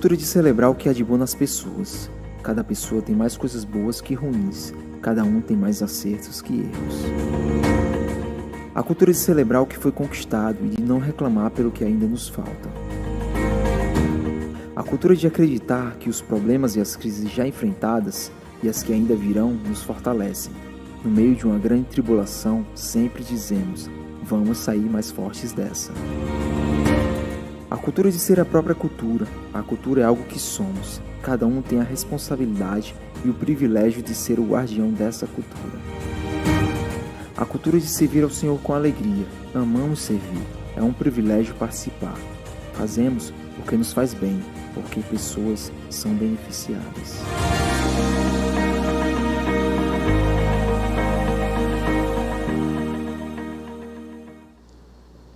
cultura de celebrar o que há de bom nas pessoas. Cada pessoa tem mais coisas boas que ruins. Cada um tem mais acertos que erros. A cultura de celebrar o que foi conquistado e de não reclamar pelo que ainda nos falta. A cultura de acreditar que os problemas e as crises já enfrentadas e as que ainda virão nos fortalecem. No meio de uma grande tribulação, sempre dizemos: vamos sair mais fortes dessa. A cultura de ser a própria cultura. A cultura é algo que somos. Cada um tem a responsabilidade e o privilégio de ser o guardião dessa cultura. A cultura de servir ao Senhor com alegria. Amamos servir. É um privilégio participar. Fazemos porque nos faz bem, porque pessoas são beneficiadas.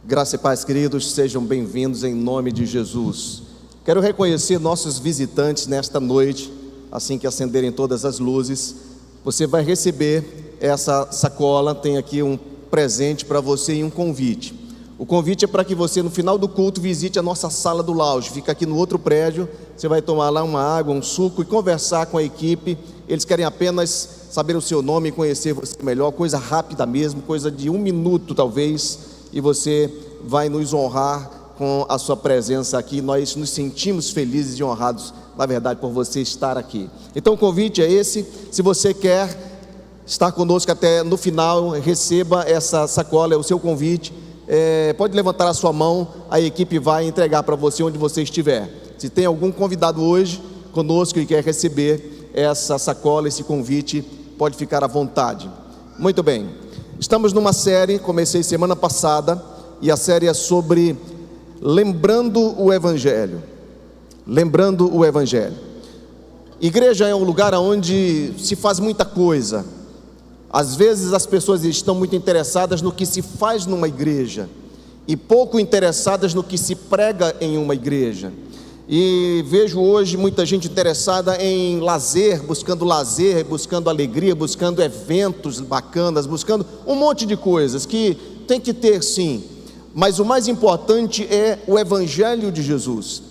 Graça e paz, queridos, sejam bem-vindos em nome de Jesus. Quero reconhecer nossos visitantes nesta noite. Assim que acenderem todas as luzes, você vai receber essa sacola. Tem aqui um presente para você e um convite. O convite é para que você, no final do culto, visite a nossa sala do lounge. Fica aqui no outro prédio. Você vai tomar lá uma água, um suco e conversar com a equipe. Eles querem apenas saber o seu nome e conhecer você melhor. Coisa rápida mesmo, coisa de 1 minuto talvez. E você vai nos honrar com a sua presença aqui. Nós nos sentimos felizes e honrados, na verdade, por você estar aqui. Então o convite é esse. Se você quer estar conosco até no final, receba essa sacola, é o seu convite. Pode levantar a sua mão, a equipe vai entregar para você onde você estiver. Se tem algum convidado hoje conosco e quer receber essa sacola, esse convite, pode ficar à vontade. Muito bem, estamos numa série, comecei semana passada, e a série é sobre Lembrando o Evangelho. Lembrando o Evangelho. Igreja é um lugar onde se faz muita coisa. Às vezes as pessoas estão muito interessadas no que se faz numa igreja e pouco interessadas no que se prega em uma igreja. E vejo hoje muita gente interessada em lazer, buscando alegria, buscando eventos bacanas, buscando um monte de coisas que tem que ter sim, mas o mais importante é o Evangelho de Jesus.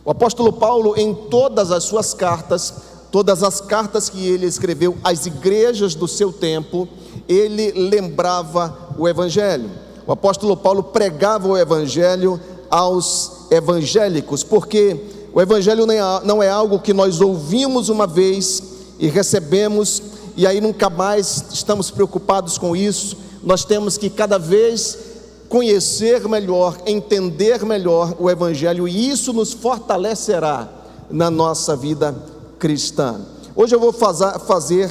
O apóstolo Paulo, em todas as suas cartas, todas as cartas que ele escreveu às igrejas do seu tempo, ele lembrava o Evangelho. O apóstolo Paulo pregava o Evangelho aos evangélicos, porque o Evangelho não é algo que nós ouvimos uma vez e recebemos, e aí nunca mais estamos preocupados com isso. Nós temos que cada vez conhecer melhor, entender melhor o Evangelho, e isso nos fortalecerá na nossa vida cristã. Hoje eu vou fazer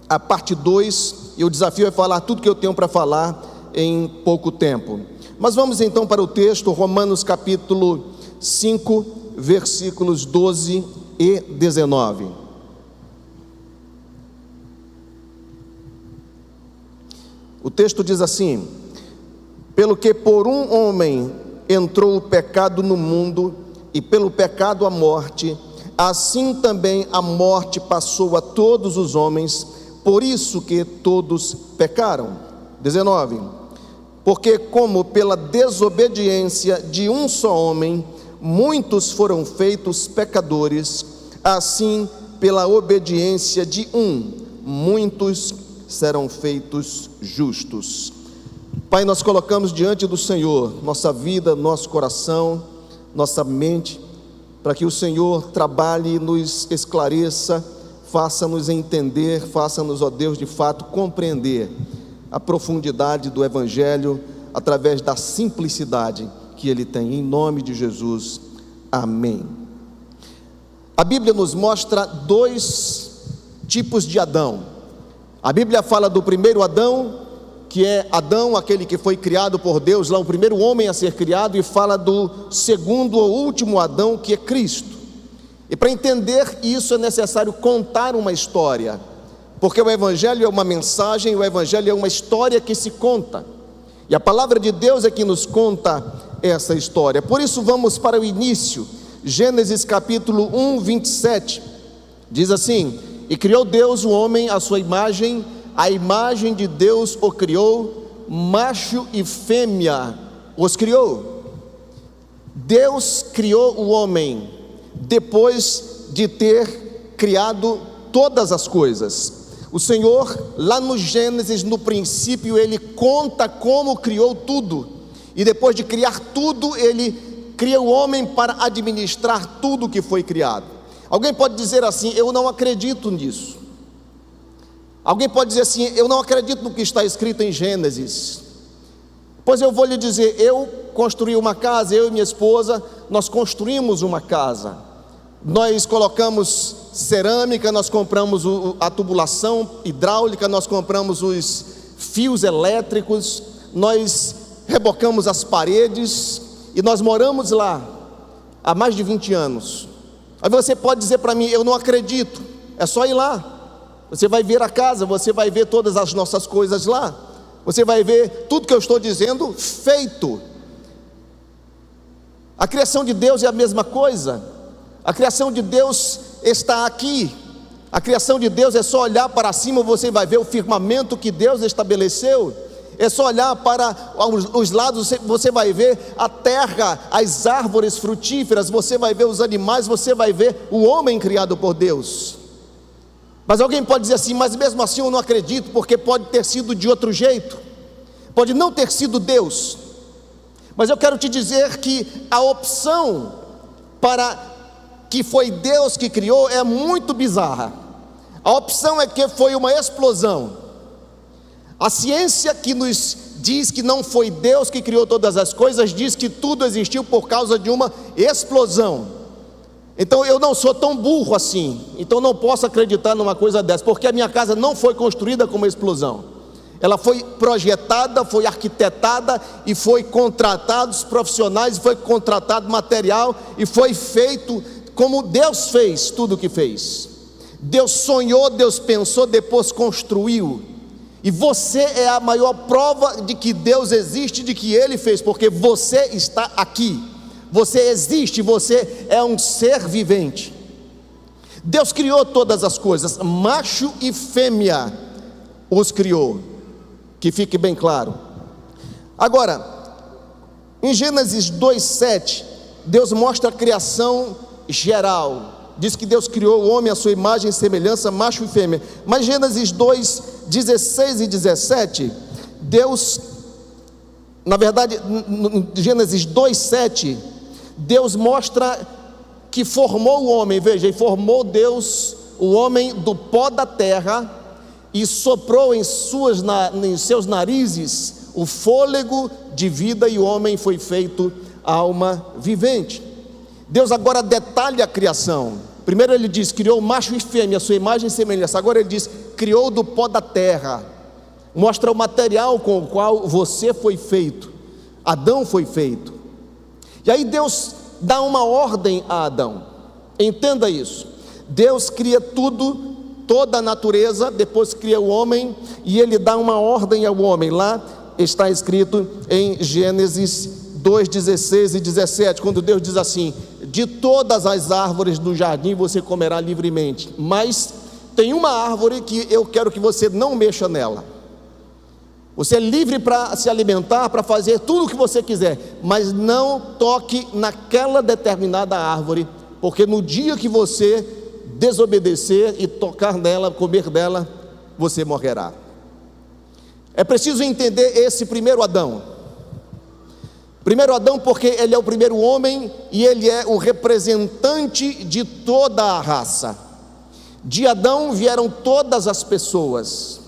a parte 2, e o desafio é falar tudo que eu tenho para falar em pouco tempo. Mas vamos então para o texto, Romanos capítulo 5, versículos 12 e 19. O texto diz assim: pelo que por um homem entrou o pecado no mundo, e pelo pecado a morte, assim também a morte passou a todos os homens, por isso que todos pecaram. 19. Porque como pela desobediência de um só homem, muitos foram feitos pecadores, assim pela obediência de um, muitos serão feitos justos. Pai, nós colocamos diante do Senhor nossa vida, nosso coração, nossa mente, para que o Senhor trabalhe e nos esclareça, faça-nos entender, faça-nos, ó Deus, de fato compreender a profundidade do Evangelho através da simplicidade que ele tem, em nome de Jesus, amém. A Bíblia nos mostra 2 tipos de Adão. A Bíblia fala do primeiro Adão, que é Adão, aquele que foi criado por Deus, lá o primeiro homem a ser criado, e fala do segundo ou último Adão, que é Cristo. E para entender isso é necessário contar uma história, porque o Evangelho é uma mensagem, o Evangelho é uma história que se conta, e a palavra de Deus é que nos conta essa história. Por isso vamos para o início. Gênesis capítulo 1, 27, diz assim: e criou Deus o homem à sua imagem, a imagem de Deus o criou, macho e fêmea os criou. Deus criou o homem, depois de ter criado todas as coisas. O Senhor, lá no Gênesis, no princípio, Ele conta como criou tudo, e depois de criar tudo, Ele cria o homem para administrar tudo que foi criado. Alguém pode dizer assim: eu não acredito nisso. Alguém pode dizer assim: eu não acredito no que está escrito em Gênesis. Pois eu vou lhe dizer, eu construí uma casa, eu e minha esposa, nós construímos uma casa. Nós colocamos cerâmica, nós compramos a tubulação hidráulica, nós compramos os fios elétricos, nós rebocamos as paredes e nós moramos lá há mais de 20 anos. Aí você pode dizer para mim: eu não acredito. É só ir lá. Você vai ver a casa, você vai ver todas as nossas coisas lá, você vai ver tudo que eu estou dizendo feito. A criação de Deus é a mesma coisa. A criação de Deus está aqui. A criação de Deus é só olhar para cima, você vai ver o firmamento que Deus estabeleceu. É só olhar para os lados, você vai ver a terra, as árvores frutíferas, você vai ver os animais, você vai ver o homem criado por Deus. Mas alguém pode dizer assim: mas mesmo assim eu não acredito, porque pode ter sido de outro jeito, pode não ter sido Deus. Mas eu quero te dizer que a opção para que foi Deus que criou é muito bizarra. A opção é que foi uma explosão. A ciência que nos diz que não foi Deus que criou todas as coisas, diz que tudo existiu por causa de uma explosão. Então eu não sou tão burro assim, então não posso acreditar numa coisa dessa, porque a minha casa não foi construída com uma explosão. Ela foi projetada, foi arquitetada e foi contratados profissionais, foi contratado material e foi feito como Deus fez tudo o que fez. Deus sonhou, Deus pensou, depois construiu. E você é a maior prova de que Deus existe, de que Ele fez, porque você está aqui. Você existe, você é um ser vivente. Deus criou todas as coisas, macho e fêmea os criou, que fique bem claro. Agora, em Gênesis 2:7, Deus mostra a criação geral. Diz que Deus criou o homem à sua imagem e semelhança, macho e fêmea. Mas Gênesis 2:16 e 17, Deus, na verdade, em Gênesis 2:7, Deus mostra que formou o homem. Veja, e formou Deus o homem do pó da terra e soprou em seus narizes o fôlego de vida, e o homem foi feito alma vivente. Deus agora detalha a criação. Primeiro ele diz: criou macho e fêmea, a sua imagem e semelhança. Agora ele diz: criou do pó da terra. Mostra o material com o qual você foi feito, Adão foi feito. E aí Deus dá uma ordem a Adão. Entenda isso. Deus cria tudo, toda a natureza, depois cria o homem, e ele dá uma ordem ao homem. Lá está escrito em Gênesis 2:16 e 17, quando Deus diz assim: de todas as árvores do jardim você comerá livremente, mas tem uma árvore que eu quero que você não mexa nela. Você é livre para se alimentar, para fazer tudo o que você quiser, mas não toque naquela determinada árvore, porque no dia que você desobedecer e tocar nela, comer dela, você morrerá. É preciso entender esse primeiro Adão. Primeiro Adão, porque ele é o primeiro homem e ele é o representante de toda a raça. De Adão vieram todas as pessoas.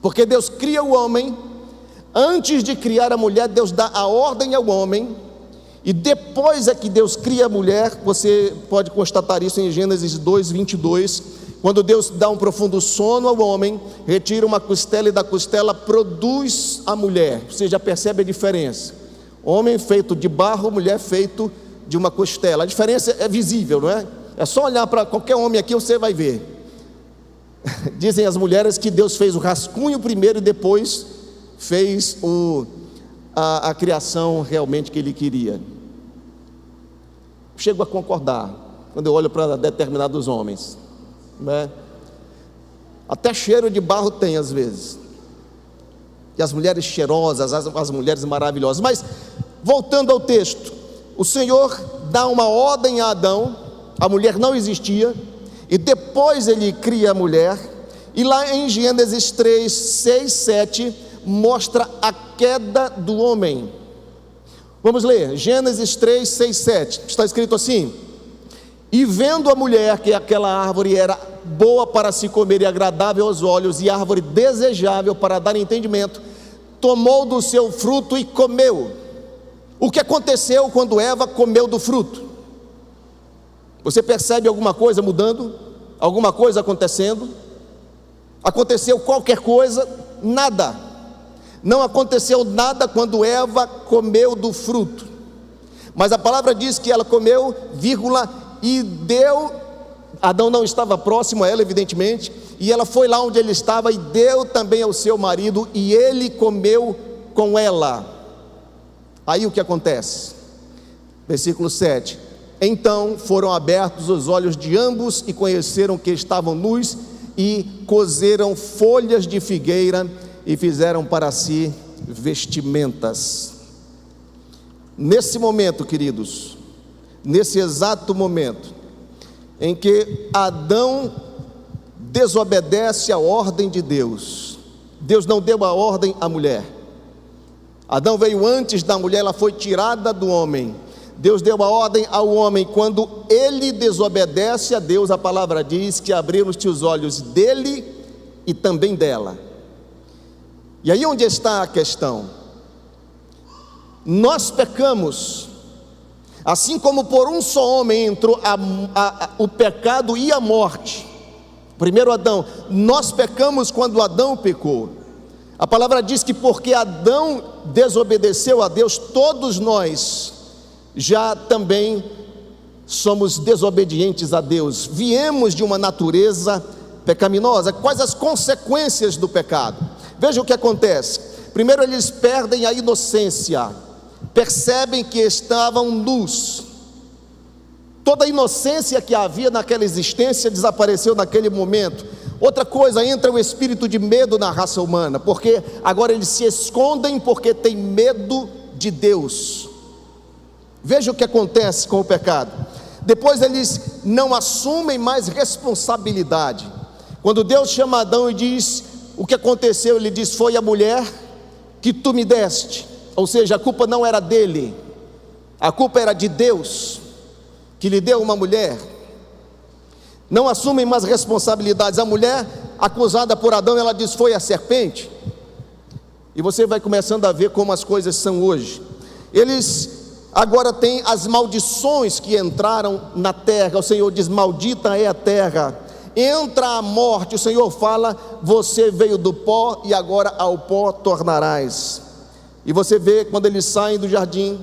Porque Deus cria o homem, antes de criar a mulher, Deus dá a ordem ao homem, e depois é que Deus cria a mulher. Você pode constatar isso em Gênesis 2:22, quando Deus dá um profundo sono ao homem, retira uma costela e da costela produz a mulher. Você já percebe a diferença: homem feito de barro, mulher feito de uma costela. A diferença é visível, não é? É só olhar para qualquer homem aqui, você vai ver. Dizem as mulheres que Deus fez o rascunho primeiro e depois fez a criação realmente que Ele queria. Chego a concordar quando eu olho para determinados homens, né? Até cheiro de barro tem às vezes. E as mulheres cheirosas, as mulheres maravilhosas. Mas voltando ao texto, o Senhor dá uma ordem a Adão. a mulher não existia, e depois ele cria a mulher, e lá em Gênesis 3, 6, 7, mostra a queda do homem. Vamos ler, Gênesis 3, 6, 7, está escrito assim: e vendo a mulher que aquela árvore era boa para se comer e agradável aos olhos, e árvore desejável para dar entendimento, tomou do seu fruto e comeu. O que aconteceu quando Eva comeu do fruto? Você percebe alguma coisa mudando? Alguma coisa acontecendo? Aconteceu qualquer coisa? Nada. Não aconteceu nada quando Eva comeu do fruto. Mas a palavra diz que ela comeu, vírgula, e deu. Adão não estava próximo a ela, evidentemente, e ela foi lá onde ele estava e deu também ao seu marido, e ele comeu com ela. Aí o que acontece? Versículo 7: então foram abertos os olhos de ambos e conheceram que estavam nus, e coseram folhas de figueira e fizeram para si vestimentas. Nesse momento, queridos, nesse exato momento em que Adão desobedece a ordem de Deus, Deus não deu a ordem à mulher. Adão veio antes da mulher, ela foi tirada do homem. Deus deu a ordem ao homem. Quando ele desobedece a Deus, a palavra diz que abriram-se os olhos dele e também dela. E aí onde está a questão? Nós pecamos, assim como por um só homem entrou o pecado e a morte. Primeiro Adão, nós pecamos quando Adão pecou. A palavra diz que porque Adão desobedeceu a Deus, todos nós já também somos desobedientes a Deus. Viemos de uma natureza pecaminosa. Quais as consequências do pecado? Veja o que acontece. Primeiro, eles perdem a inocência, percebem que estavam nus. Toda a inocência que havia naquela existência desapareceu naquele momento. Outra coisa, entra o espírito de medo na raça humana, porque agora eles se escondem porque têm medo de Deus. Veja o que acontece com o pecado. Depois eles não assumem mais responsabilidade. Quando Deus chama Adão e diz o que aconteceu, ele diz: foi a mulher que tu me deste. Ou seja, a culpa não era dele, a culpa era de Deus, que lhe deu uma mulher. Não assumem mais responsabilidades. A mulher acusada por Adão, ela diz: foi a serpente. E você vai começando a ver como as coisas são hoje. Eles agora têm as maldições que entraram na terra. O Senhor diz: maldita é a terra. Entra a morte, o Senhor fala: você veio do pó e agora ao pó tornarás. E você vê quando eles saem do jardim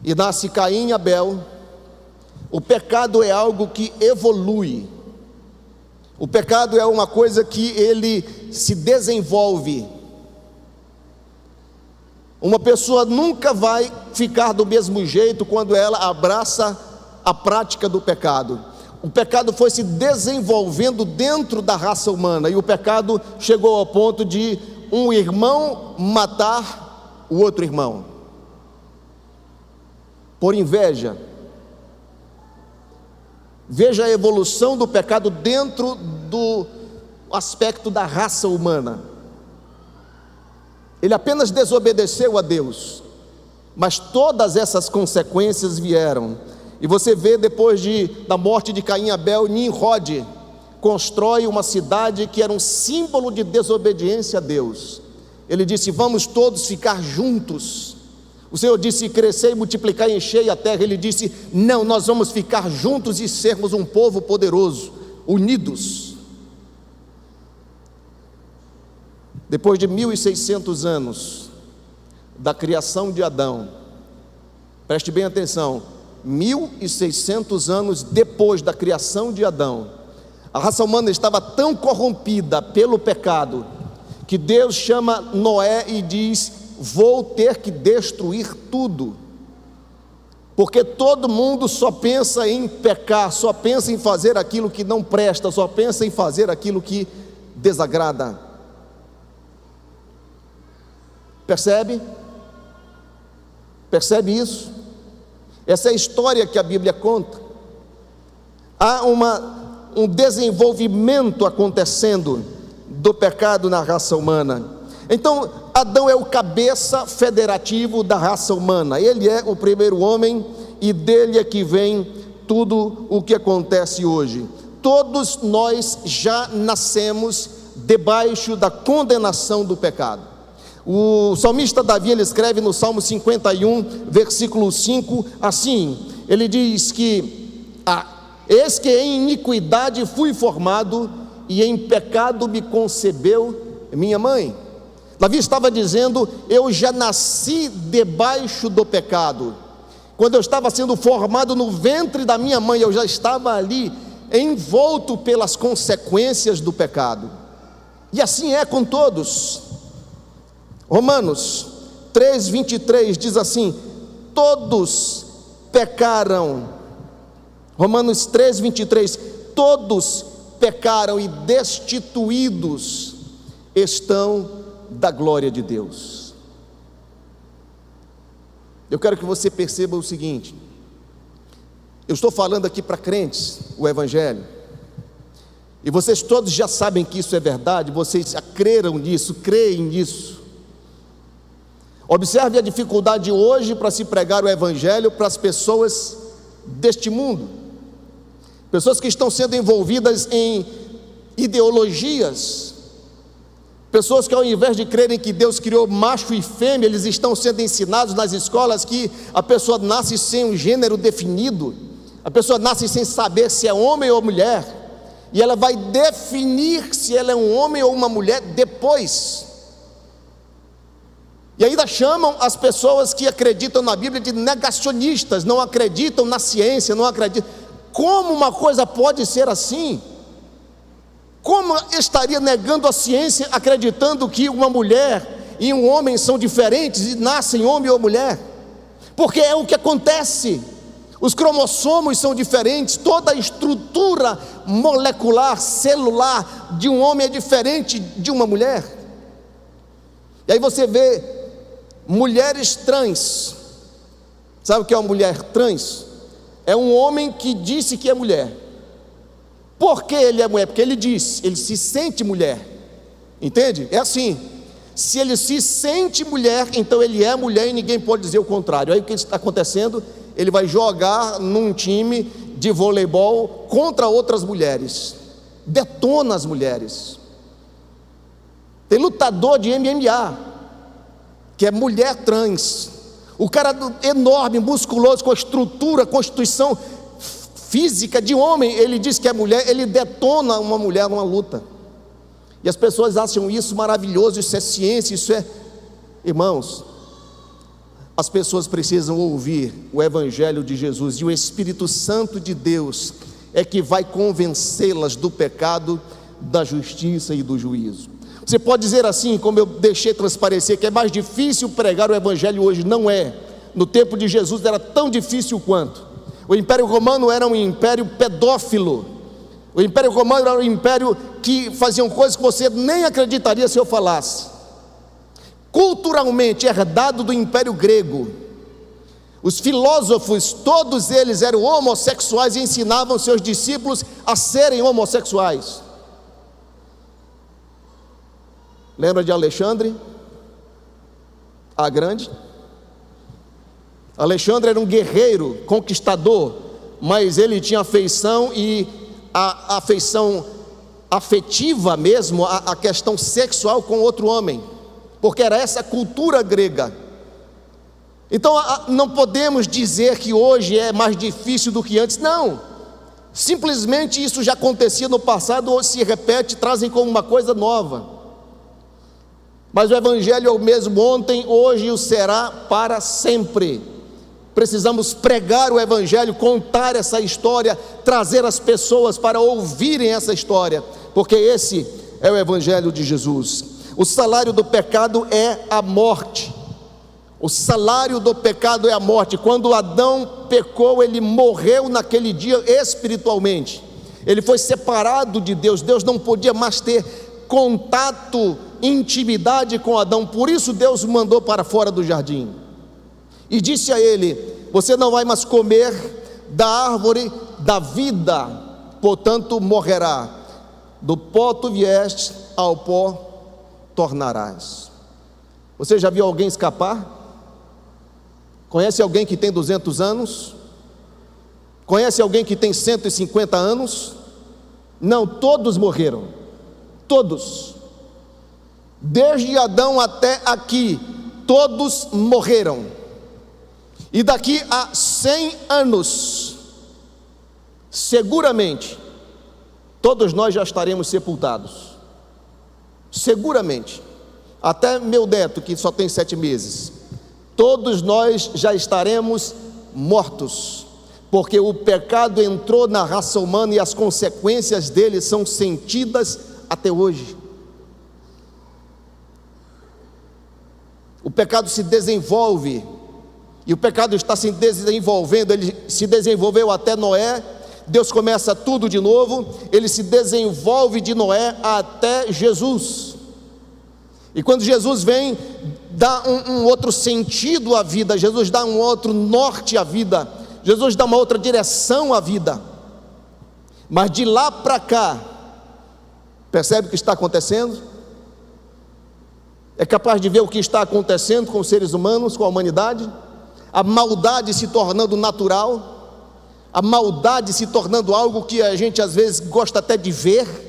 e nasce Caim e Abel. O pecado é algo que evolui. O pecado é uma coisa que ele se desenvolve. Uma pessoa nunca vai ficar do mesmo jeito quando ela abraça a prática do pecado. O pecado foi se desenvolvendo dentro da raça humana, e o pecado chegou ao ponto de um irmão matar o outro irmão, por inveja. Veja a evolução do pecado dentro do aspecto da raça humana. Ele apenas desobedeceu a Deus, mas todas essas consequências vieram. E você vê depois da morte de Caim e Abel, Nimrod constrói uma cidade que era um símbolo de desobediência a Deus. Ele disse: vamos todos ficar juntos. O Senhor disse: crescer e multiplicar e encher a terra. Ele disse: não, nós vamos ficar juntos e sermos um povo poderoso, unidos. Depois de 1600 anos da criação de Adão, preste bem atenção, 1600 anos depois da criação de Adão, a raça humana estava tão corrompida pelo pecado, que Deus chama Noé e diz: vou ter que destruir tudo, porque todo mundo só pensa em pecar, só pensa em fazer aquilo que não presta, só pensa em fazer aquilo que desagrada. Percebe? Percebe isso? Essa é a história que a Bíblia conta. há um desenvolvimento acontecendo do pecado na raça humana. Então, Adão é o cabeça federativo da raça humana, ele é o primeiro homem e dele é que vem tudo o que acontece hoje. Todos nós já nascemos debaixo da condenação do pecado. O salmista Davi, ele escreve no Salmo 51, versículo 5, assim, ele diz que eis que em iniquidade fui formado e em pecado me concebeu minha mãe. Davi estava dizendo, eu já nasci debaixo do pecado. Quando eu estava sendo formado no ventre da minha mãe, eu já estava ali envolto pelas consequências do pecado. E assim é com todos. Romanos 3:23 diz assim: todos pecaram. Romanos 3:23, todos pecaram e destituídos estão da glória de Deus. Eu quero que você perceba o seguinte: eu estou falando aqui para crentes o Evangelho, e vocês todos já sabem que isso é verdade, vocês creram nisso, creem nisso. Observe a dificuldade hoje para se pregar o Evangelho para as pessoas deste mundo, pessoas que estão sendo envolvidas em ideologias, pessoas que ao invés de crerem que Deus criou macho e fêmea, eles estão sendo ensinados nas escolas que a pessoa nasce sem um gênero definido, a pessoa nasce sem saber se é homem ou mulher, e ela vai definir se ela é um homem ou uma mulher depois. E ainda chamam as pessoas que acreditam na Bíblia de negacionistas, não acreditam na ciência, não acreditam. Como uma coisa pode ser assim? Como estaria negando a ciência, acreditando que uma mulher e um homem são diferentes e nascem homem ou mulher? Porque é o que acontece. Os cromossomos são diferentes, toda a estrutura molecular, celular de um homem é diferente de uma mulher. E aí você vê mulheres trans. Sabe o que é uma mulher trans? É um homem que disse que é mulher. Por que ele é mulher? Porque ele diz, ele se sente mulher. Entende? É assim. Se ele se sente mulher, então ele é mulher e ninguém pode dizer o contrário. Aí o que está acontecendo? Ele vai jogar num time de voleibol contra outras mulheres, detona as mulheres. Tem lutador de MMA, que é mulher trans, o cara enorme, musculoso, com a estrutura, constituição física de homem, ele diz que é mulher, ele detona uma mulher numa luta, e as pessoas acham isso maravilhoso, isso é ciência, isso é... Irmãos, as pessoas precisam ouvir o Evangelho de Jesus, e o Espírito Santo de Deus é que vai convencê-las do pecado, da justiça e do juízo. Você pode dizer assim, como eu deixei transparecer, que é mais difícil pregar o Evangelho hoje. Não é. No tempo de Jesus era tão difícil quanto. O Império Romano era um império pedófilo. O Império Romano era um império que faziam coisas que você nem acreditaria se eu falasse. Culturalmente herdado do Império Grego. Os filósofos, todos eles eram homossexuais e ensinavam seus discípulos a serem homossexuais. Lembra de Alexandre a Grande? Alexandre era um guerreiro, conquistador, mas ele tinha afeição, e a afeição afetiva mesmo, a questão sexual com outro homem, porque era essa a cultura grega. Então não podemos dizer que hoje é mais difícil do que antes, não, simplesmente isso já acontecia no passado, ou se repete, trazem como uma coisa nova. Mas o Evangelho é o mesmo ontem, hoje e o será para sempre. Precisamos pregar o Evangelho, contar essa história, trazer as pessoas para ouvirem essa história, porque esse é o Evangelho de Jesus. O salário do pecado é a morte. O salário do pecado é a morte. Quando Adão pecou, ele morreu naquele dia espiritualmente. Ele foi separado de Deus. Deus não podia mais ter contato, intimidade com Adão. Por isso Deus o mandou para fora do jardim e disse a ele: você não vai mais comer da árvore da vida. portanto morrerá. Do pó tu vieste, ao pó tornarás. Você já viu alguém escapar? Conhece alguém que tem 200 anos? Conhece alguém que tem 150 anos? Não, todos morreram. Todos. Desde Adão até aqui, todos morreram. E daqui a 100 anos, seguramente, todos nós já estaremos sepultados. Seguramente. Até meu neto, que só tem 7 meses. Todos nós já estaremos mortos. Porque o pecado entrou na raça humana e as consequências dele são sentidas até hoje. O pecado se desenvolve, e o pecado está se desenvolvendo, ele se desenvolveu até Noé. Deus começa tudo de novo, ele se desenvolve de Noé até Jesus. E quando Jesus vem, dá um outro sentido à vida, Jesus dá um outro norte à vida, Jesus dá uma outra direção à vida. Mas de lá para cá, percebe o que está acontecendo? É capaz de ver o que está acontecendo com os seres humanos, com a humanidade? A maldade se tornando natural, a maldade se tornando algo que a gente às vezes gosta até de ver,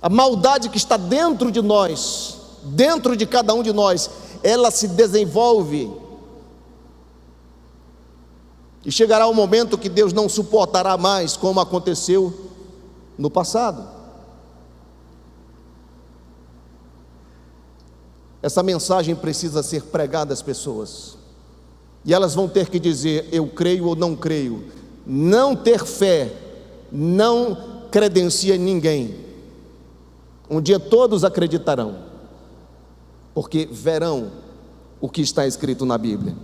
a maldade que está dentro de nós, dentro de cada um de nós, ela se desenvolve, e chegará um momento que Deus não suportará mais, como aconteceu no passado. Essa mensagem precisa ser pregada às pessoas, e elas vão ter que dizer: eu creio ou não creio. Não ter fé não credencia ninguém. Um dia todos acreditarão, porque verão o que está escrito na Bíblia.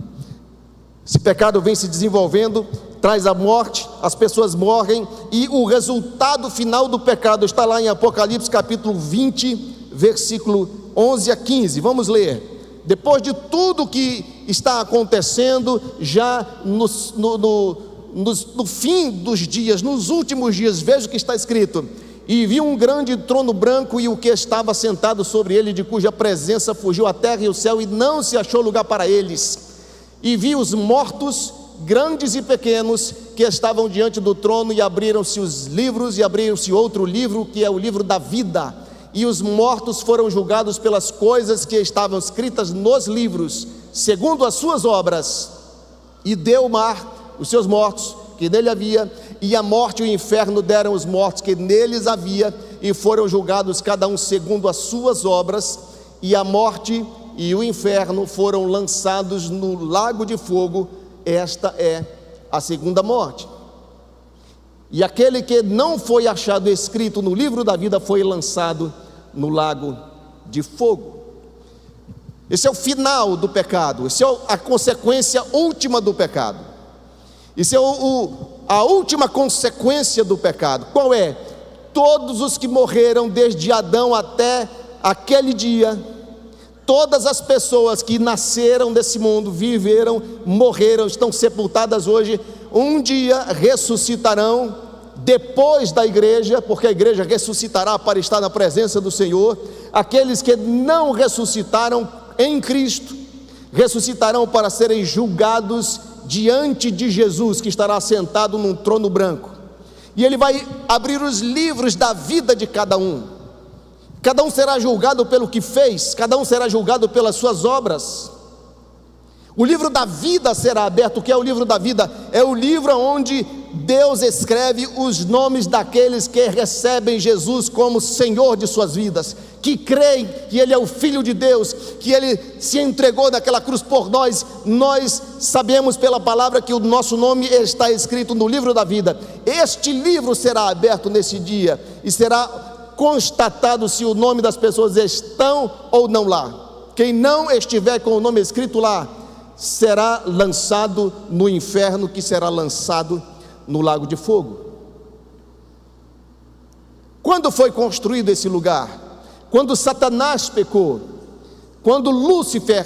Esse pecado vem se desenvolvendo, traz a morte, as pessoas morrem, e o resultado final do pecado está lá em Apocalipse capítulo 20, versículo 11 a 15, vamos ler. Depois de tudo que está acontecendo, já no fim dos dias, nos últimos dias, veja o que está escrito: e vi um grande trono branco, e o que estava sentado sobre ele, de cuja presença fugiu a terra e o céu, e não se achou lugar para eles. E vi os mortos, grandes e pequenos, que estavam diante do trono, e abriram-se os livros, e abriram-se outro livro, que é o livro da vida. E os mortos foram julgados pelas coisas que estavam escritas nos livros, segundo as suas obras. E deu o mar os seus mortos que nele havia, e a morte e o inferno deram os mortos que neles havia, e foram julgados cada um segundo as suas obras. E a morte e o inferno foram lançados no lago de fogo. Esta é a segunda morte. E aquele que não foi achado escrito no livro da vida foi lançado no lago de fogo. Esse é o final do pecado, esse é a consequência última do pecado. Isso é a última consequência do pecado. Qual é? Todos os que morreram desde Adão até aquele dia, todas as pessoas que nasceram desse mundo, viveram, morreram, estão sepultadas hoje, um dia ressuscitarão depois da igreja, porque a igreja ressuscitará para estar na presença do Senhor. Aqueles que não ressuscitaram em Cristo ressuscitarão para serem julgados diante de Jesus, que estará sentado num trono branco, e ele vai abrir os livros da vida de cada um. Cada um será julgado pelo que fez, cada um será julgado pelas suas obras. O livro da vida será aberto. O que é o livro da vida? É o livro onde Deus escreve os nomes daqueles que recebem Jesus como Senhor de suas vidas, que creem que Ele é o Filho de Deus, que Ele se entregou naquela cruz por nós. Nós sabemos pela palavra que o nosso nome está escrito no livro da vida. Este livro será aberto nesse dia, e será constatado se o nome das pessoas estão ou não lá. Quem não estiver com o nome escrito lá, será lançado no inferno, que será lançado no lago de fogo. Quando foi construído esse lugar? Quando Satanás pecou, quando Lúcifer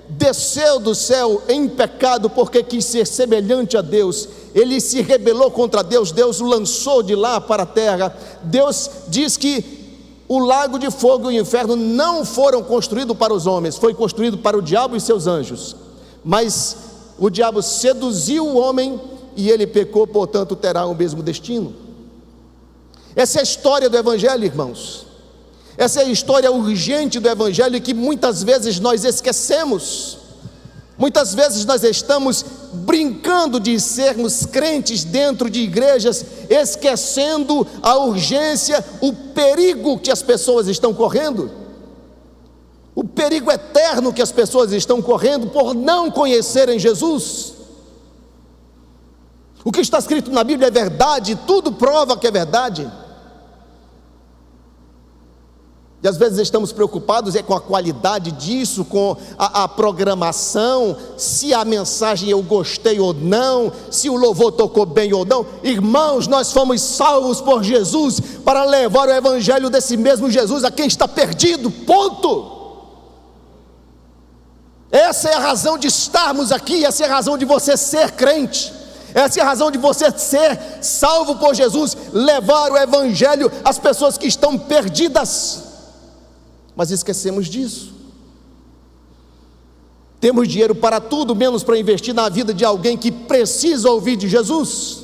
desceu do céu em pecado, porque quis ser semelhante a Deus. ele se rebelou contra Deus, Deus o lançou de lá para a terra. Deus diz que o lago de fogo e o inferno não foram construídos para os homens, foi construído para o diabo e seus anjos, mas o diabo seduziu o homem e ele pecou, portanto terá o mesmo destino. Essa é a história do Evangelho, irmãos. Essa é a história urgente do Evangelho que muitas vezes nós esquecemos. Muitas vezes nós estamos brincando de sermos crentes dentro de igrejas, esquecendo a urgência, o perigo que as pessoas estão correndo, o perigo eterno que as pessoas estão correndo por não conhecerem Jesus. O que está escrito na Bíblia é verdade, tudo prova que é verdade. E às vezes estamos preocupados com a qualidade disso, com a programação, se a mensagem eu gostei ou não, se o louvor tocou bem ou não. Irmãos, nós fomos salvos por Jesus para levar o Evangelho desse mesmo Jesus a quem está perdido, ponto. Essa é a razão de estarmos aqui, essa é a razão de você ser crente, essa é a razão de você ser salvo por Jesus, levar o Evangelho às pessoas que estão perdidas. Mas esquecemos disso. Temos dinheiro para tudo, menos para investir na vida de alguém que precisa ouvir de Jesus.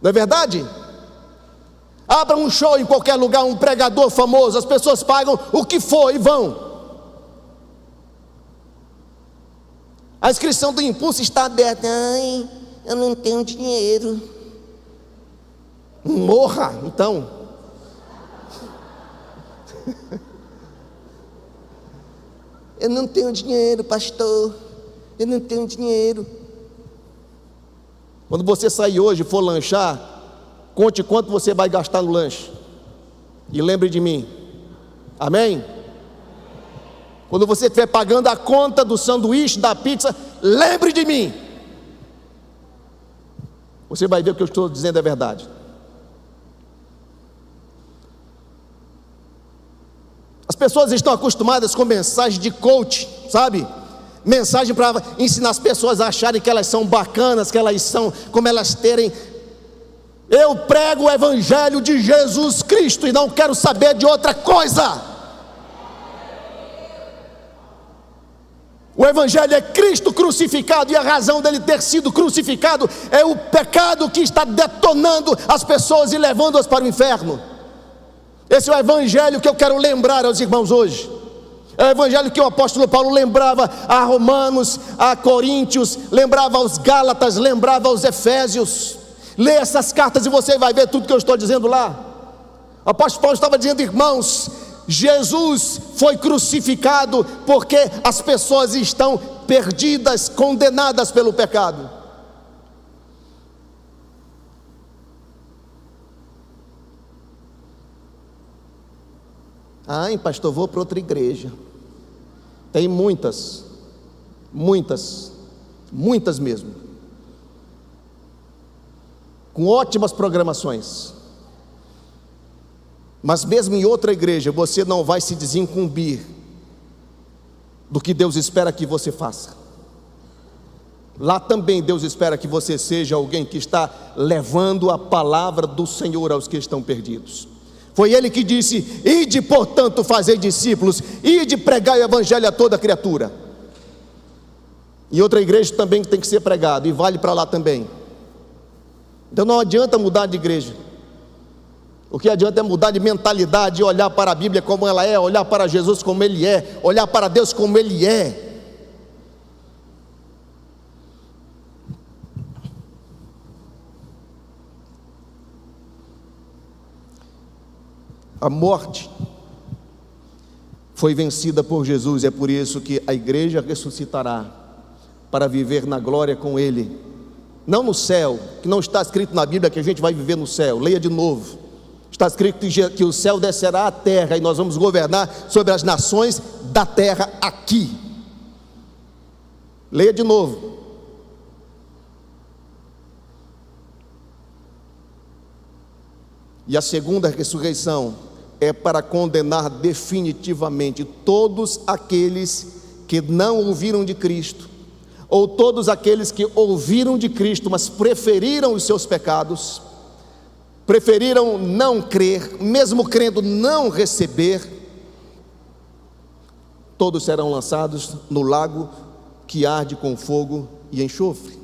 Não é verdade? Abra um show em qualquer lugar, um pregador famoso, as pessoas pagam o que for e vão. A inscrição do Impulso está aberta. Ai, eu não tenho dinheiro. Morra, então. Eu não tenho dinheiro, pastor. Eu não tenho dinheiro. Quando você sair hoje e for lanchar, conte quanto você vai gastar no lanche. E lembre de mim. Amém? Quando você estiver pagando a conta do sanduíche, da pizza, lembre de mim. Você vai ver o que eu estou dizendo é verdade. As pessoas estão acostumadas com mensagem de coach, sabe? Mensagem para ensinar as pessoas a acharem que elas são bacanas, que elas são, como elas terem. Eu prego o Evangelho de Jesus Cristo e não quero saber de outra coisa. O Evangelho é Cristo crucificado, e a razão dele ter sido crucificado é o pecado que está detonando as pessoas e levando-as para o inferno. Esse é o Evangelho que eu quero lembrar aos irmãos hoje. É o Evangelho que o apóstolo Paulo lembrava a Romanos, a Coríntios, lembrava aos Gálatas, lembrava aos Efésios. Lê essas cartas e você vai ver tudo que eu estou dizendo lá. O apóstolo Paulo estava dizendo: irmãos, Jesus foi crucificado porque as pessoas estão perdidas, condenadas pelo pecado. Ai, pastor, vou para outra igreja. Tem muitas mesmo, com ótimas programações. Mas mesmo em outra igreja, você não vai se desincumbir do que Deus espera que você faça. Lá também Deus espera que você seja alguém que está levando a palavra do Senhor aos que estão perdidos. Foi Ele que disse: ide, portanto, fazei discípulos, ide pregar o Evangelho a toda criatura. E outra igreja também tem que ser pregado, e vale para lá também. Então não adianta mudar de igreja. O que adianta é mudar de mentalidade, olhar para a Bíblia como ela é, olhar para Jesus como Ele é, olhar para Deus como Ele é. A morte foi vencida por Jesus, é por isso que a igreja ressuscitará para viver na glória com Ele, não no céu, que não está escrito na Bíblia que a gente vai viver no céu. Leia de novo, está escrito que o céu descerá à terra e nós vamos governar sobre as nações da terra aqui. Leia de novo. E a segunda ressurreição é para condenar definitivamente todos aqueles que não ouviram de Cristo, ou todos aqueles que ouviram de Cristo, mas preferiram os seus pecados, preferiram não crer, mesmo crendo não receber, todos serão lançados no lago que arde com fogo e enxofre.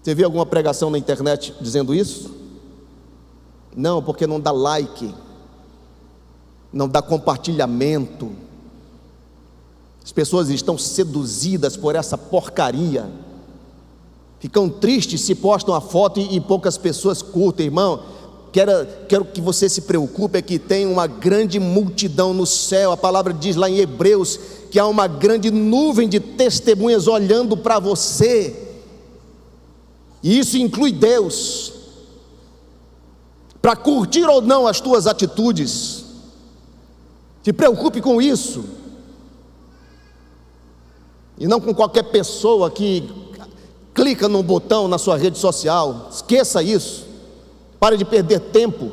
Você viu alguma pregação na internet dizendo isso? Não, porque não dá like, não dá compartilhamento. As pessoas estão seduzidas por essa porcaria, ficam tristes se postam a foto e poucas pessoas curtem. Irmão, quero que você se preocupe, é que tem uma grande multidão no céu. A palavra diz lá em Hebreus que há uma grande nuvem de testemunhas olhando para você, e isso inclui Deus, para curtir ou não as tuas atitudes. Se preocupe com isso, e não com qualquer pessoa que clica num botão na sua rede social. Esqueça isso, pare de perder tempo.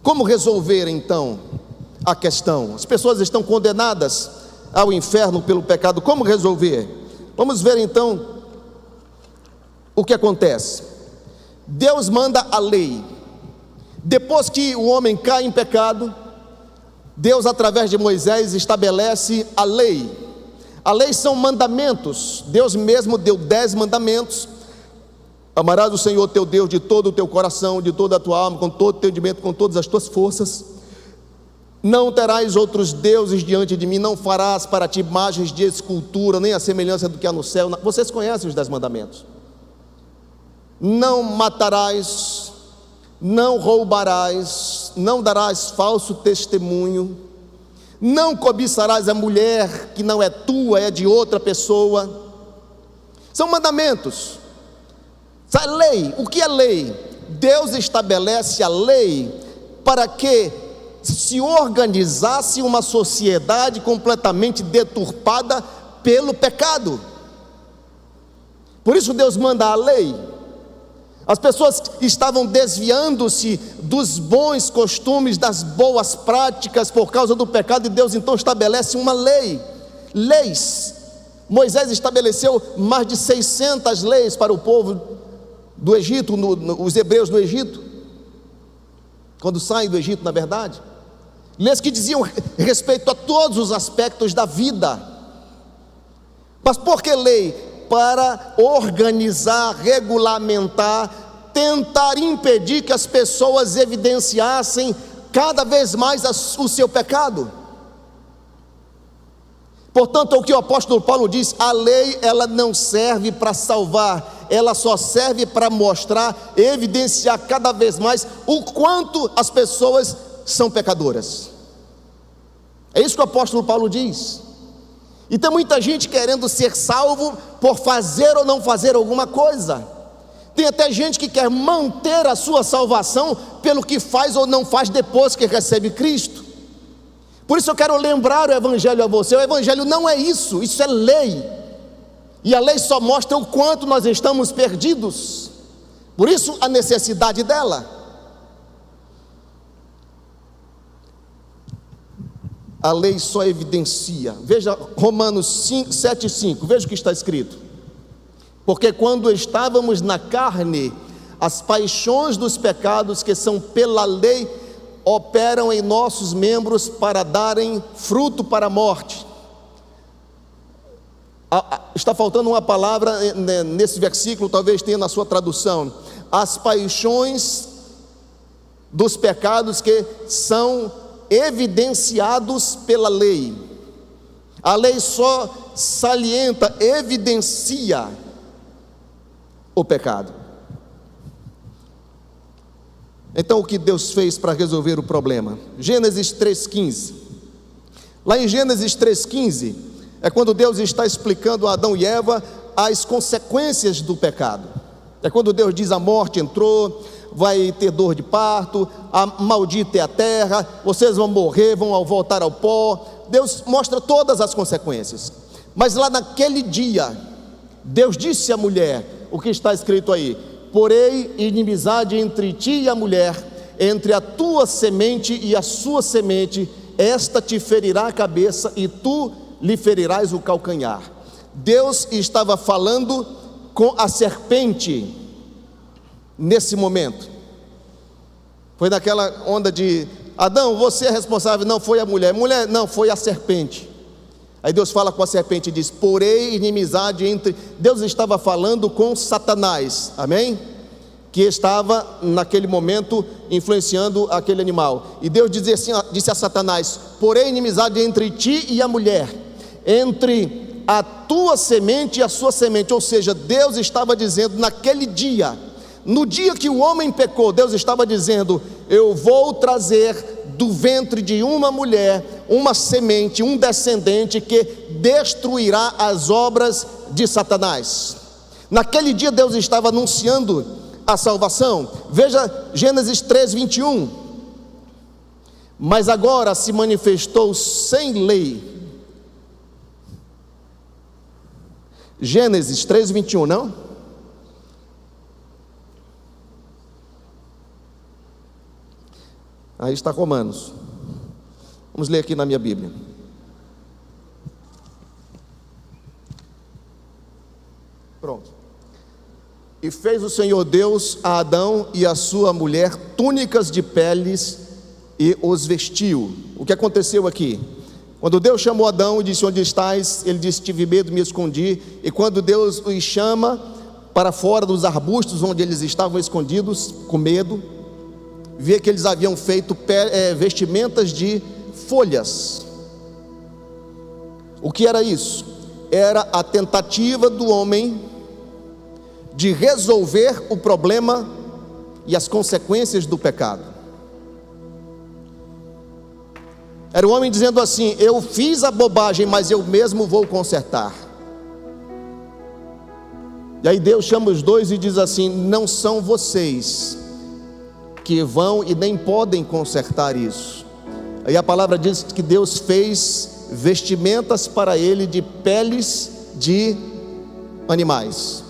Como resolver então a questão? As pessoas estão condenadas ao inferno pelo pecado. Como resolver? Vamos ver então o que acontece. Deus manda a lei. Depois que o homem cai em pecado, Deus, através de Moisés, estabelece a lei. A lei são mandamentos. Deus mesmo deu 10 mandamentos. Amarás o Senhor teu Deus de todo o teu coração, de toda a tua alma, com todo o teu entendimento, com todas as tuas forças. Não terás outros deuses diante de mim. Não farás para ti imagens de escultura, nem a semelhança do que há no céu. Vocês conhecem os 10 mandamentos. Não matarás, não roubarás, não darás falso testemunho, não cobiçarás a mulher que não é tua, é de outra pessoa. São mandamentos. Essa lei, o que é lei? Deus estabelece a lei para que se organizasse uma sociedade completamente deturpada pelo pecado. Por isso Deus manda a lei. As pessoas estavam desviando-se dos bons costumes, das boas práticas por causa do pecado, e Deus então estabelece uma lei, leis. Moisés estabeleceu mais de 600 leis para o povo do Egito, os hebreus do Egito, quando saem do Egito, na verdade, leis que diziam respeito a todos os aspectos da vida. Mas por que lei? Para organizar, regulamentar, tentar impedir que as pessoas evidenciassem cada vez mais o seu pecado. Portanto, é o que o apóstolo Paulo diz: a lei, ela não serve para salvar, ela só serve para mostrar, evidenciar cada vez mais o quanto as pessoas são pecadoras. É isso que o apóstolo Paulo diz. E tem muita gente querendo ser salvo por fazer ou não fazer alguma coisa. Tem até gente que quer manter a sua salvação pelo que faz ou não faz depois que recebe Cristo. Por isso eu quero lembrar o Evangelho a você. O Evangelho não é isso, isso é lei. E a lei só mostra o quanto nós estamos perdidos. Por isso a necessidade dela. A lei só evidencia. Veja Romanos 7,5, veja o que está escrito: porque quando estávamos na carne, as paixões dos pecados que são pela lei operam em nossos membros para darem fruto para a morte. Está faltando uma palavra nesse versículo, talvez tenha na sua tradução: as paixões dos pecados que são evidenciados pela lei. A lei só salienta, evidencia o pecado. Então, o que Deus fez para resolver o problema? Gênesis 3,15. Lá em Gênesis 3,15 é quando Deus está explicando a Adão e Eva as consequências do pecado. É quando Deus diz: a morte entrou, vai ter dor de parto, a maldita é a terra, vocês vão morrer, vão voltar ao pó. Deus mostra todas as consequências. Mas lá naquele dia, Deus disse à mulher, o que está escrito aí: porém inimizade entre ti e a mulher, entre a tua semente e a sua semente, esta te ferirá a cabeça e tu lhe ferirás o calcanhar. Deus estava falando com a serpente nesse momento. Foi naquela onda de: Adão, você é responsável. Não foi a mulher. Mulher, não, foi a serpente. Aí Deus fala com a serpente e diz: porém inimizade entre... Deus estava falando com Satanás, amém? Que estava naquele momento influenciando aquele animal. E Deus disse a Satanás: porém inimizade entre ti e a mulher, entre a tua semente e a sua semente. Ou seja, Deus estava dizendo naquele dia, no dia que o homem pecou, Deus estava dizendo: eu vou trazer do ventre de uma mulher uma semente, um descendente que destruirá as obras de Satanás. Naquele dia Deus estava anunciando a salvação. Veja Gênesis 3:21. Mas agora se manifestou sem lei. Gênesis 3:21, não? Aí está Romanos. Vamos ler aqui na minha Bíblia. Pronto. E fez o Senhor Deus a Adão e a sua mulher túnicas de peles e os vestiu. O que aconteceu aqui? Quando Deus chamou Adão e disse: onde estás? Ele disse: tive medo, me escondi. E quando Deus os chama para fora dos arbustos onde eles estavam escondidos, com medo, vê que eles haviam feito vestimentas de folhas. O que era isso? Era a tentativa do homem de resolver o problema e as consequências do pecado. Era o homem dizendo assim: eu fiz a bobagem, mas eu mesmo vou consertar. E aí Deus chama os dois e diz assim: não são vocês que vão e nem podem consertar isso. Aí a palavra diz que Deus fez vestimentas para ele de peles de animais,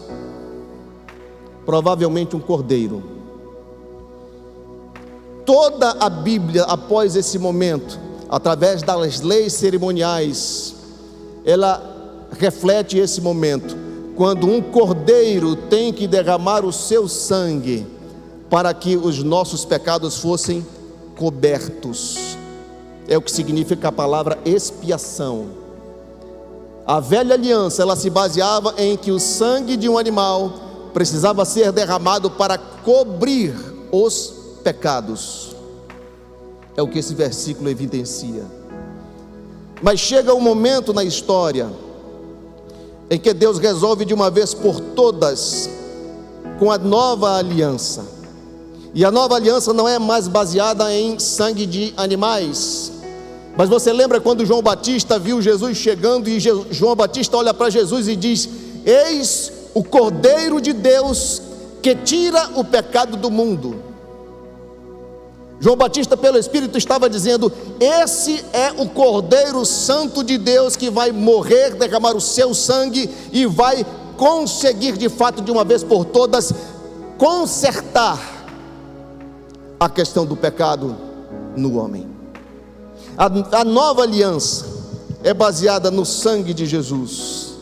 provavelmente um cordeiro. Toda a Bíblia, após esse momento, através das leis cerimoniais, ela reflete esse momento, quando um cordeiro tem que derramar o seu sangue para que os nossos pecados fossem cobertos. É o que significa a palavra expiação. A velha aliança, ela se baseava em que o sangue de um animal precisava ser derramado para cobrir os pecados. É o que esse versículo evidencia. Mas chega um momento na história em que Deus resolve de uma vez por todas com a nova aliança. E a nova aliança não é mais baseada em sangue de animais. Mas você lembra quando João Batista viu Jesus chegando, e João Batista olha para Jesus e diz: eis o Cordeiro de Deus que tira o pecado do mundo. João Batista, pelo Espírito, estava dizendo: esse é o Cordeiro Santo de Deus que vai morrer, derramar o seu sangue e vai conseguir de fato, de uma vez por todas, consertar a questão do pecado no homem. A nova aliança é baseada no sangue de Jesus,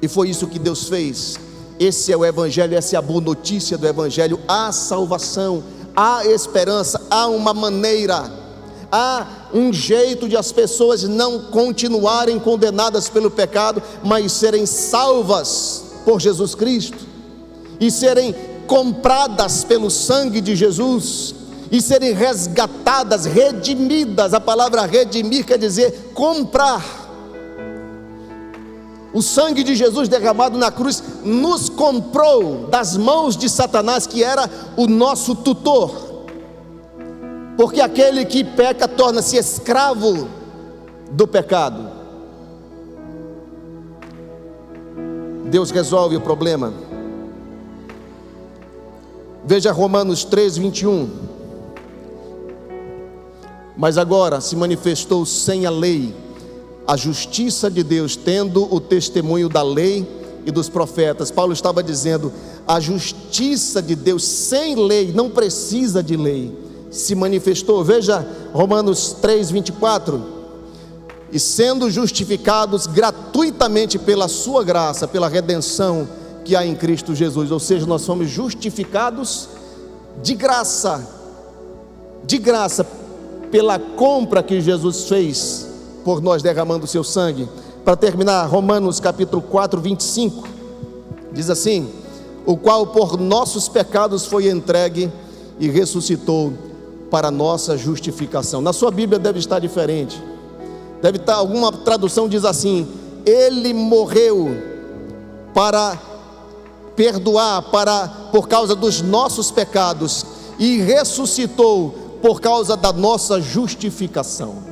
e foi isso que Deus fez. Esse é o Evangelho, essa é a boa notícia do Evangelho. Há salvação, há esperança, há uma maneira, há um jeito de as pessoas não continuarem condenadas pelo pecado, mas serem salvas por Jesus Cristo, e serem compradas pelo sangue de Jesus, e serem resgatadas, redimidas. A palavra redimir quer dizer comprar. O sangue de Jesus derramado na cruz nos comprou das mãos de Satanás, que era o nosso tutor, porque aquele que peca torna-se escravo do pecado. Deus resolve o problema. Veja Romanos 3:21. Mas agora se manifestou sem a lei a justiça de Deus, tendo o testemunho da lei e dos profetas. Paulo estava dizendo: a justiça de Deus sem lei, não precisa de lei, se manifestou. Veja Romanos 3:24. e sendo justificados gratuitamente pela sua graça, pela redenção que há em Cristo Jesus. Ou seja, nós somos justificados de graça, pela compra que Jesus fez por nós, derramando o seu sangue. Para terminar, Romanos capítulo 4, 25, diz assim: o qual por nossos pecados foi entregue e ressuscitou para nossa justificação. Na sua Bíblia deve estar diferente, deve estar, alguma tradução diz assim: ele morreu para perdoar, por causa dos nossos pecados, e ressuscitou por causa da nossa justificação.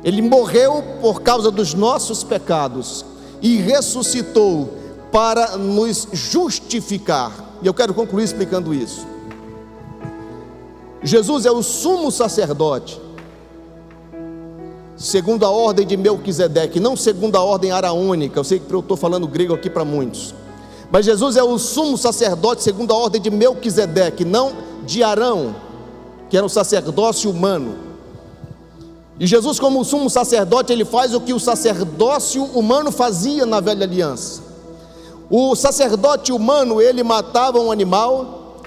Ele morreu por causa dos nossos pecados e ressuscitou para nos justificar. E eu quero concluir explicando isso. Jesus é o sumo sacerdote, segundo a ordem de Melquisedeque, não segundo a ordem araônica. Eu sei que eu estou falando grego aqui para muitos, mas Jesus é o sumo sacerdote segundo a ordem de Melquisedeque, não de Arão, que era um sacerdócio humano. E Jesus, como o sumo sacerdote, ele faz o que o sacerdócio humano fazia na velha aliança. O sacerdote humano, ele matava um animal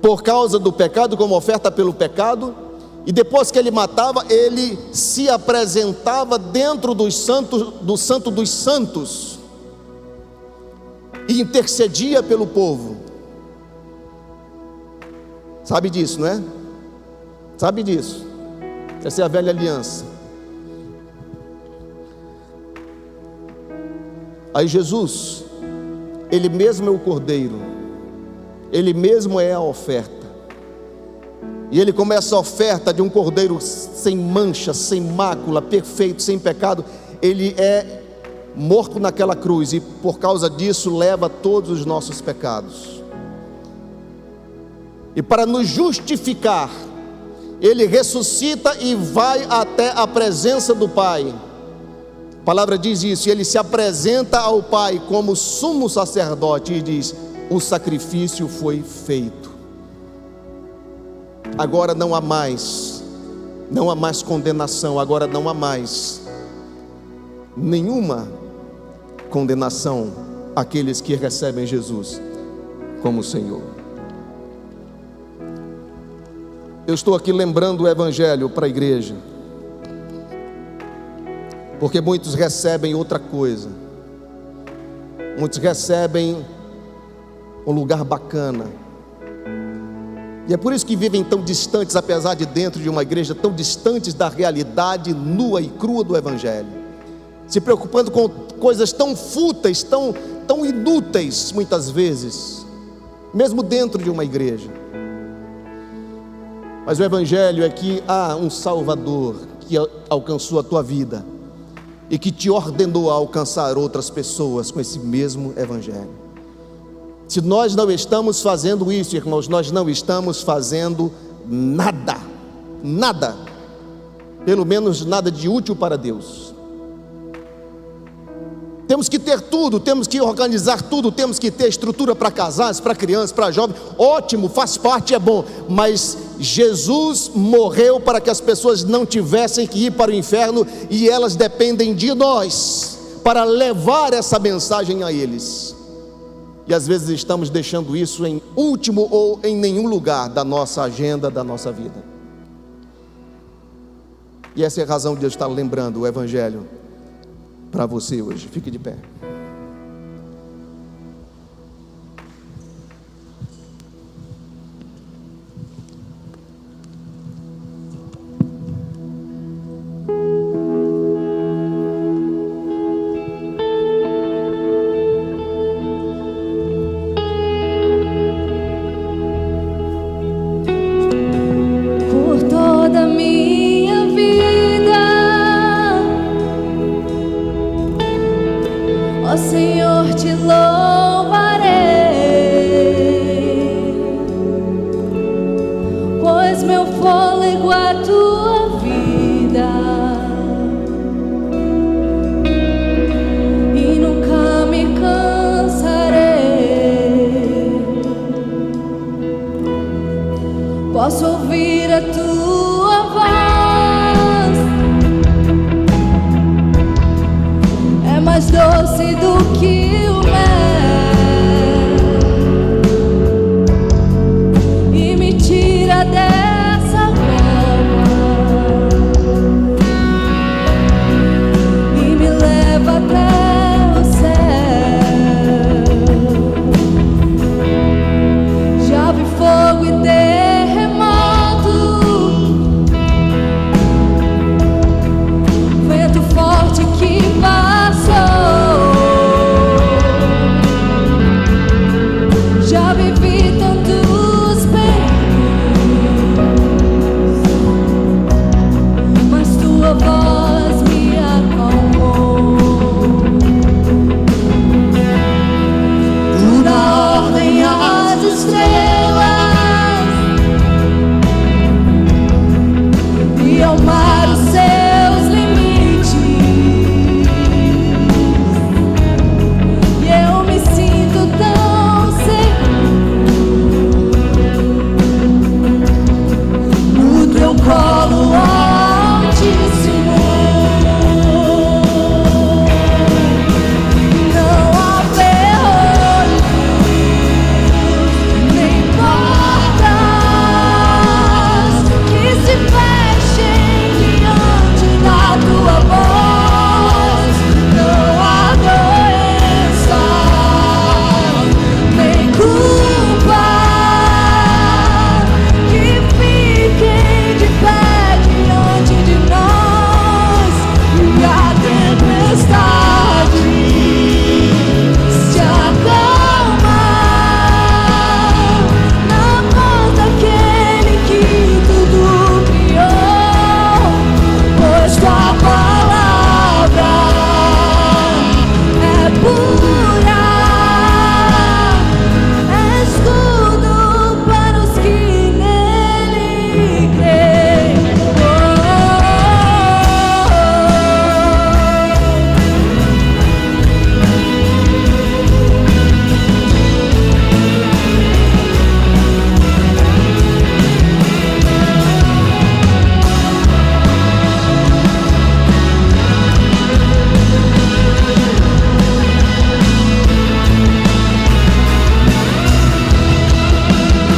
por causa do pecado, como oferta pelo pecado, e depois que ele matava, ele se apresentava dentro do Santo dos Santos e intercedia pelo povo. Sabe disso, não é? Sabe disso? Essa é a velha aliança. Aí Jesus, ele mesmo é o cordeiro, ele mesmo é a oferta, e ele começa a oferta de um cordeiro sem mancha, sem mácula, perfeito, sem pecado. Ele é morto naquela cruz, e por causa disso leva todos os nossos pecados. E para nos justificar, ele ressuscita e vai até a presença do Pai. A palavra diz isso, e ele se apresenta ao Pai como sumo sacerdote e diz: o sacrifício foi feito. Agora não há mais condenação, agora não há mais nenhuma condenação àqueles que recebem Jesus como Senhor. Eu estou aqui lembrando o Evangelho para a igreja, porque muitos recebem outra coisa, muitos recebem um lugar bacana, e é por isso que vivem tão distantes, apesar de dentro de uma igreja, tão distantes da realidade nua e crua do Evangelho, se preocupando com coisas tão fúteis, tão inúteis muitas vezes, mesmo dentro de uma igreja. Mas o Evangelho é que há um Salvador que alcançou a tua vida e que te ordenou a alcançar outras pessoas com esse mesmo Evangelho. Se nós não estamos fazendo isso, irmãos, nós não estamos fazendo nada, pelo menos nada de útil para Deus. Temos que ter tudo, temos que organizar tudo, temos que ter estrutura para casais, para crianças, para jovens, ótimo, faz parte, é bom, mas Jesus morreu para que as pessoas não tivessem que ir para o inferno, e elas dependem de nós para levar essa mensagem a eles, e às vezes estamos deixando isso em último ou em nenhum lugar da nossa agenda, da nossa vida. E essa é a razão de eu estar lembrando o Evangelho para você hoje. Fique de pé. Por toda a minha vida, ó Senhor, te louvarei, pois meu fôlego é a tua vida, e nunca me cansarei. Posso ouvir a tua voz que o mel e me tira dessa cova e me leva até o céu. Já vi fogo e terremoto, vento forte que passou. Já vivi tantos perigos, mas tua voz me acalmou. Tu dá ordem às estrelas e ao mar os seus limites, e eu me sinto tão seguro no teu colo altíssimo. Não há ferrolhos nem portas que se fechem diante da tua voz. Não há doença nem culpa que fiquem de pé diante de nós. E a tempestade se acalma na voz daquele que tudo criou, pois tua palavra é pura, é escudo para os que nele creem.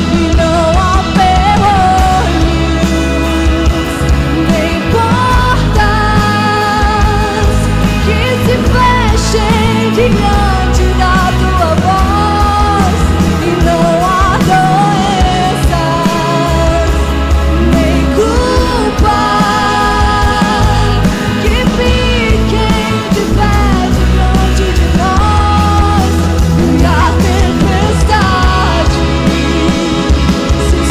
E não há ferrolhos nem portas que se fechem diante da tua voz. E não há doenças nem culpa que fiquem de pé diante de nós. E a tempestade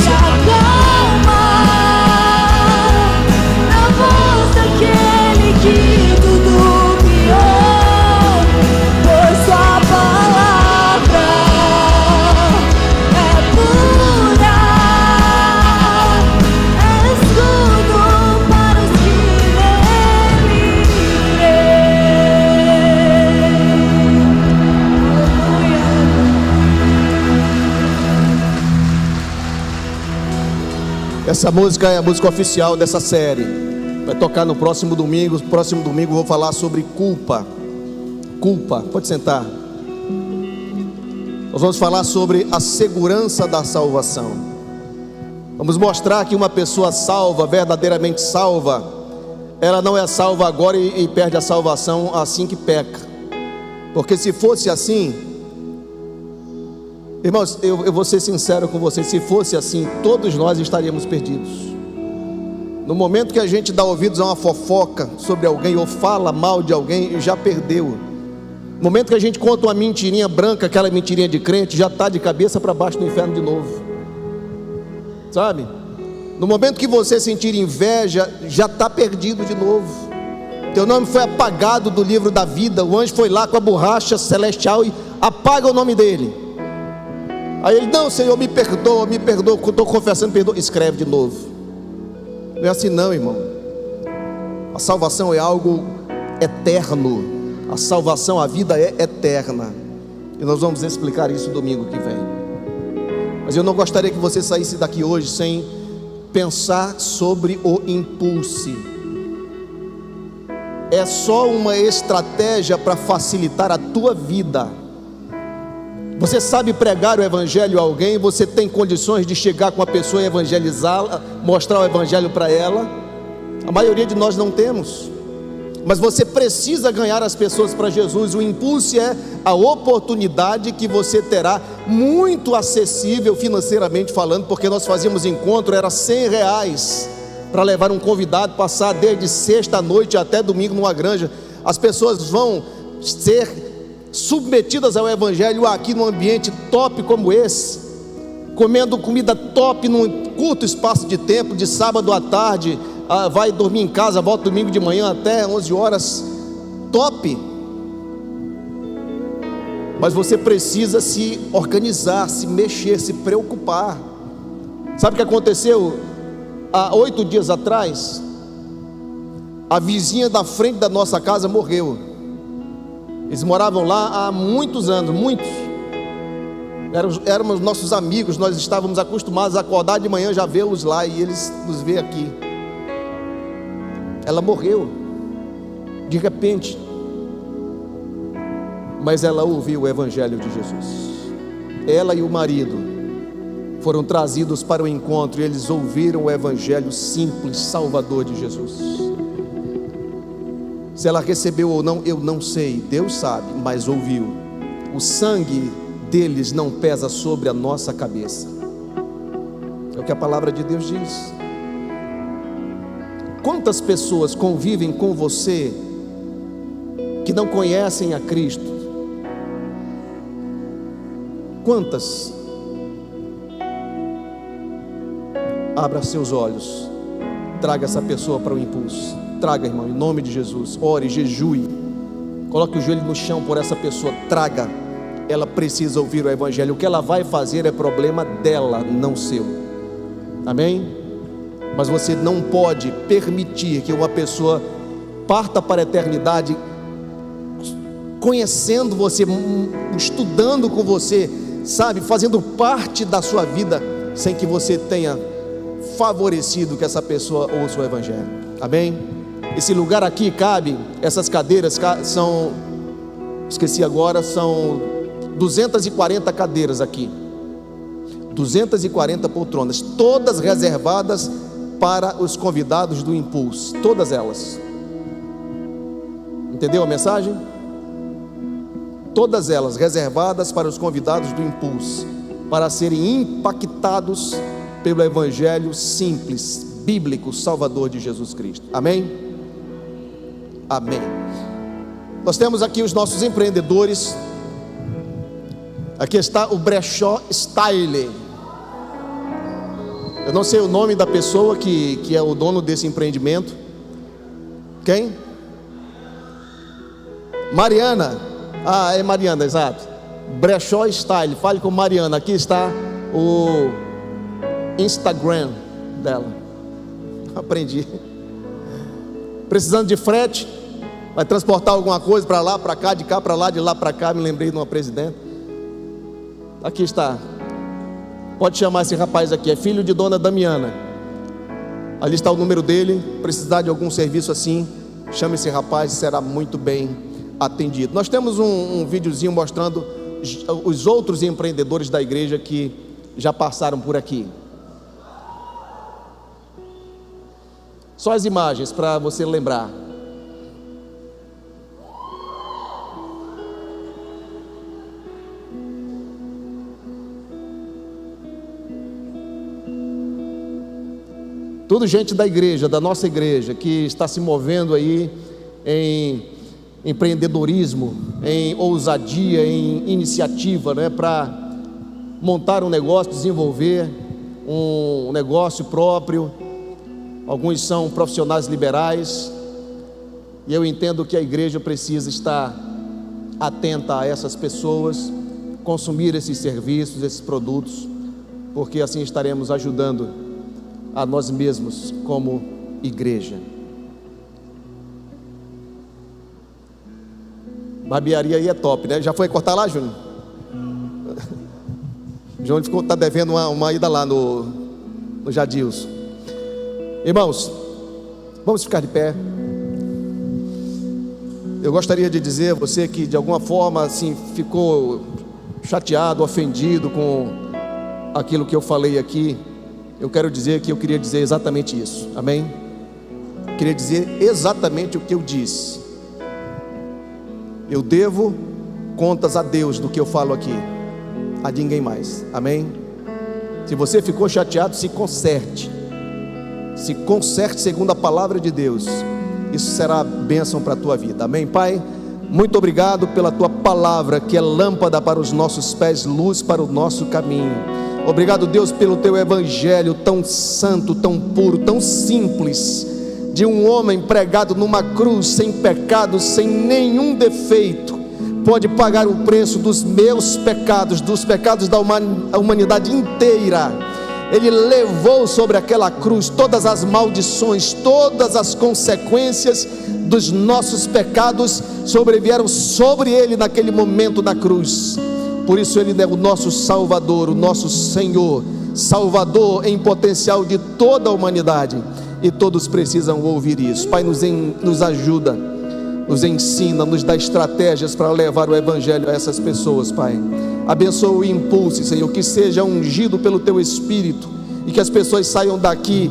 se acalma na voz daquele que tudo criou, pois sua palavra é pura, é escudo para os que nele creem. Essa música é a música oficial dessa série. Vai tocar no próximo domingo. Próximo domingo eu vou falar sobre culpa. Culpa, pode sentar. Nós vamos falar sobre a segurança da salvação. Vamos mostrar que uma pessoa salva, verdadeiramente salva, ela não é salva agora e perde a salvação assim que peca. Porque se fosse assim, irmãos, eu vou ser sincero com vocês, se fosse assim, todos nós estaríamos perdidos. No momento que a gente dá ouvidos a uma fofoca sobre alguém ou fala mal de alguém, já perdeu. No momento que a gente conta uma mentirinha branca, aquela mentirinha de crente, já está de cabeça para baixo no inferno de novo. Sabe? No momento que você sentir inveja, já está perdido de novo. Teu nome foi apagado do livro da vida. O anjo foi lá com a borracha celestial e apaga o nome dele. Aí ele, não, Senhor, me perdoa, estou confessando, perdoa. Escreve de novo. Não é assim não, irmão. A salvação é algo eterno. A salvação, a vida é eterna. E nós vamos explicar isso domingo que vem. Mas eu não gostaria que você saísse daqui hoje sem pensar sobre o impulso. é só uma estratégia para facilitar a tua vida. Você sabe pregar o evangelho a alguém, você tem condições de chegar com a pessoa e evangelizá-la, mostrar o evangelho para ela. A maioria de nós não temos, mas você precisa ganhar as pessoas para Jesus. O Impulse é a oportunidade que você terá, muito acessível financeiramente falando, porque nós fazíamos encontro, era R$100 para levar um convidado, passar desde sexta à noite até domingo numa granja. As pessoas vão ser submetidas ao evangelho aqui num ambiente top como esse, comendo comida top num curto espaço de tempo, de sábado à tarde, vai dormir em casa, volta domingo de manhã até 11 horas, top. Mas você precisa se organizar, se mexer, se preocupar. Sabe o que aconteceu? Há 8 dias atrás, a vizinha da frente da nossa casa morreu. Eles moravam lá há muitos anos, muitos. Éramos nossos amigos, nós estávamos acostumados a acordar de manhã, já vê-los lá, e eles nos vê aqui. Ela morreu, de repente, mas ela ouviu o evangelho de Jesus. Ela e o marido foram trazidos para o encontro, e eles ouviram o evangelho simples, salvador de Jesus. Se ela recebeu ou não, eu não sei, Deus sabe, mas ouviu. O sangue deles não pesa sobre a nossa cabeça, é o que a palavra de Deus diz. Quantas pessoas convivem com você que não conhecem a Cristo? Quantas? Abra seus olhos, traga essa pessoa para o Impulso. Traga, irmão, em nome de Jesus. Ore, jejue, coloque o joelho no chão por essa pessoa. Traga, ela precisa ouvir o evangelho. O que ela vai fazer é problema dela, não seu. Amém? Mas você não pode permitir que uma pessoa parta para a eternidade conhecendo você, estudando com você, sabe, fazendo parte da sua vida, sem que você tenha favorecido que essa pessoa ouça o evangelho. Amém? Esse lugar aqui cabe, essas cadeiras são, esqueci agora, são 240 cadeiras aqui, 240 poltronas, todas reservadas para os convidados do Impulso, todas elas. Entendeu a mensagem? Todas elas reservadas para os convidados do Impulso, para serem impactados pelo evangelho simples, bíblico, salvador de Jesus Cristo. Amém? Amém. Nós temos aqui os nossos empreendedores. Aqui está o Brechó Style. Eu não sei o nome da pessoa que é o dono desse empreendimento. Quem? Mariana. Ah, é Mariana, exato. Brechó Style. Fale com Mariana. Aqui está o Instagram dela. Aprendi. Precisando de frete, vai transportar alguma coisa para lá, para cá, de cá para lá, de lá para cá. Me lembrei de uma presidenta. Aqui está. Pode chamar esse rapaz aqui, é filho de dona Damiana. Ali está o número dele. Precisar de algum serviço assim, chame esse rapaz, será muito bem atendido. Nós temos um videozinho mostrando os outros empreendedores da igreja que já passaram por aqui. Só as imagens para você lembrar. Tudo gente da igreja, da nossa igreja, que está se movendo aí em empreendedorismo, em ousadia, em iniciativa, né, para montar um negócio, desenvolver um negócio próprio. Alguns são profissionais liberais, e eu entendo que a igreja precisa estar atenta a essas pessoas, consumir esses serviços, esses produtos, porque assim estaremos ajudando a nós mesmos como igreja. Barbearia aí é top, né? Já foi cortar lá, Júnior? Júnior está devendo uma ida lá no Jadilson. Irmãos, vamos ficar de pé. eu gostaria de dizer a você que de alguma forma assim ficou chateado, ofendido com aquilo que eu falei aqui. Eu quero dizer que eu queria dizer exatamente isso, amém? Queria dizer exatamente o que eu disse. Eu devo contas a Deus do que eu falo aqui, a ninguém mais, amém? Se você ficou chateado, se conserte segundo a palavra de Deus. Isso será bênção para a tua vida, amém? Pai, muito obrigado pela tua palavra, que é lâmpada para os nossos pés, luz para o nosso caminho. Obrigado, Deus, pelo teu evangelho tão santo, tão puro, tão simples, de um homem pregado numa cruz, sem pecado, sem nenhum defeito, pode pagar o preço dos meus pecados, dos pecados da humanidade inteira. Ele levou sobre aquela cruz todas as maldições, todas as consequências dos nossos pecados sobrevieram sobre ele naquele momento da cruz. Por isso ele é o nosso Salvador, o nosso Senhor, Salvador em potencial de toda a humanidade, e todos precisam ouvir isso. Pai, nos ajuda, nos ensina, nos dá estratégias para levar o evangelho a essas pessoas, Pai. Abençoa e impulse, Senhor, que seja ungido pelo teu Espírito, e que as pessoas saiam daqui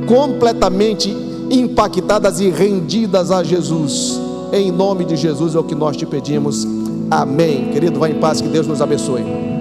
completamente impactadas e rendidas a Jesus. Em nome de Jesus é o que nós te pedimos, amém. Querido, vá em paz, que Deus nos abençoe.